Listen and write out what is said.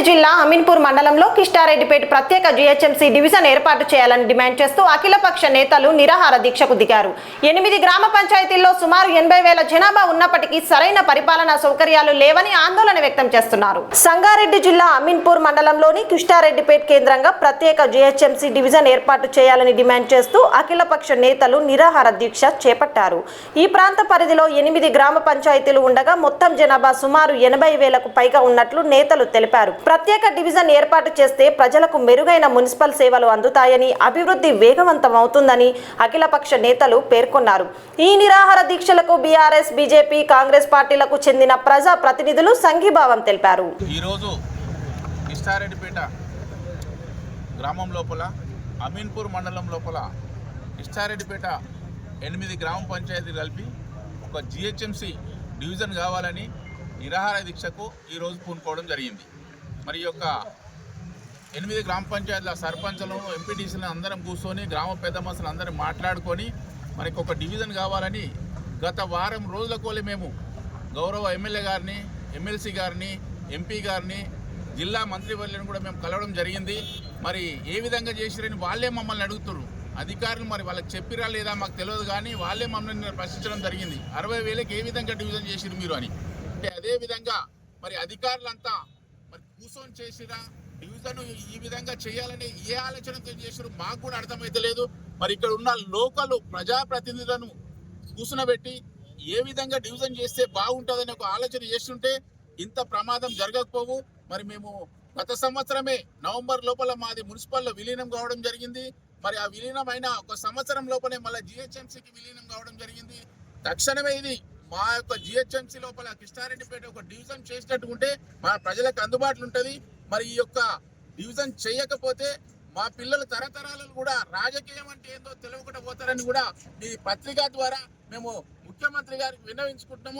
సంగారెడ్డి జిల్లా అమీన్పూర్ మండలంలో కిష్టారెడ్డిపేట ప్రత్యేక జీహెచ్ఎంసీ డివిజన్ ఏర్పాటు చేయాలని డిమాండ్ చేస్తూ అఖిలపక్ష నేతలు నిరాహార దీక్షకు దిగారు. 8 గ్రామ పంచాయతీల్లో సుమారు 80,000 జనాభా ఉన్నప్పటికీ సరైన పరిపాలనా సౌకర్యాలు లేవని ఆందోళన వ్యక్తం చేస్తున్నారు. సంగారెడ్డి జిల్లా అమీన్పూర్ మండలంలోని కిష్టారెడ్డిపేట కేంద్రంగా ప్రత్యేక జీహెచ్ఎంసీ డివిజన్ ఏర్పాటు చేయాలని డిమాండ్ చేస్తూ అఖిలపక్ష నేతలు నిరాహార దీక్ష చేపట్టారు. ఈ ప్రాంత పరిధిలో 8 గ్రామ పంచాయతీలు ఉండగా మొత్తం జనాభా సుమారు 80,000కు పైగా ఉన్నట్లు నేతలు తెలిపారు. ప్రత్యేక డివిజన్ ఏర్పాటు చేస్తే ప్రజలకు మెరుగైన మున్సిపల్ సేవలు అందుతాయని, అభివృద్ధి వేగవంతం అవుతుందని అఖిలపక్ష నేతలు పేర్కొన్నారు. ఈ నిరాహార దీక్షలకు బీఆర్ఎస్, బీజేపీ, కాంగ్రెస్ పార్టీలకు చెందిన ప్రజా ప్రతినిధులు సంఘీభావం తెలిపారు. ఈ రోజు కిష్టారెడ్డిపేట గ్రామం లోపల అమీన్పూర్ మండలం లోపల కిష్టారెడ్డిపేట 8 గ్రామ పంచాయతీలు కలిపి ఒక జీహెచ్ఎంసీ డివిజన్ కావాలని నిరాహార దీక్షకు ఈరోజు పూనుకోవడం జరిగింది. మరి యొక్క 8 గ్రామ పంచాయతీల సర్పంచులను, ఎంపీటీసీలను అందరం కూర్చొని గ్రామ పెద్ద మనుషులు అందరం మాట్లాడుకొని మనకి ఒక డివిజన్ కావాలని గత వారం రోజుల కోలి మేము గౌరవ ఎమ్మెల్యే గారిని, ఎమ్మెల్సీ గారిని, ఎంపీ గారిని, జిల్లా మంత్రివర్యులను కూడా మేము కలవడం జరిగింది. మరి ఏ విధంగా చేసిరని వాళ్ళే మమ్మల్ని అడుగుతున్నారు. అధికారులు మరి వాళ్ళకి చెప్పిరా లేదా మాకు తెలియదు, కానీ వాళ్ళే మమ్మల్ని ప్రశ్నించడం జరిగింది. 60,000కి ఏ విధంగా డివిజన్ చేసిరు మీరు అని. అంటే అదే విధంగా మరి అధికారులంతా మరి కూర్చొని చేసిరా, డివిజన్ ఈ విధంగా చేయాలని ఏ ఆలోచనతో చేసిరు మాకు కూడా అర్థమైతలేదు. మరి ఇక్కడ ఉన్న లోకల్ ప్రజాప్రతినిధులను కూర్చునబెట్టి ఏ విధంగా డివిజన్ చేస్తే బాగుంటుందని ఒక ఆలోచన చేస్తుంటే ఇంత ప్రమాదం జరగకపోవు. మరి మేము గత సంవత్సరమే నవంబర్ లోపల మాది మున్సిపల్లో విలీనం కావడం జరిగింది. మరి ఆ విలీనమైన ఒక సంవత్సరం లోపలే మళ్ళీ జిహెచ్ఎంసీకి విలీనం కావడం జరిగింది. తక్షణమే ఇది మా యొక్క జిహెచ్ఎంసీ లోపల కిష్టారెడ్డిపేట ఒక డివిజన్ చేసినట్టుకుంటే మా ప్రజలకు అందుబాటులో ఉంటుంది. మరి ఈ యొక్క డివిజన్ చేయకపోతే మా పిల్లల తరతరాలను కూడా రాజకీయం అంటే ఏందో తెలియకుండా పోతారని కూడా ఈ పత్రిక ద్వారా మేము ముఖ్యమంత్రి గారికి విన్నవించుకుంటున్నాము.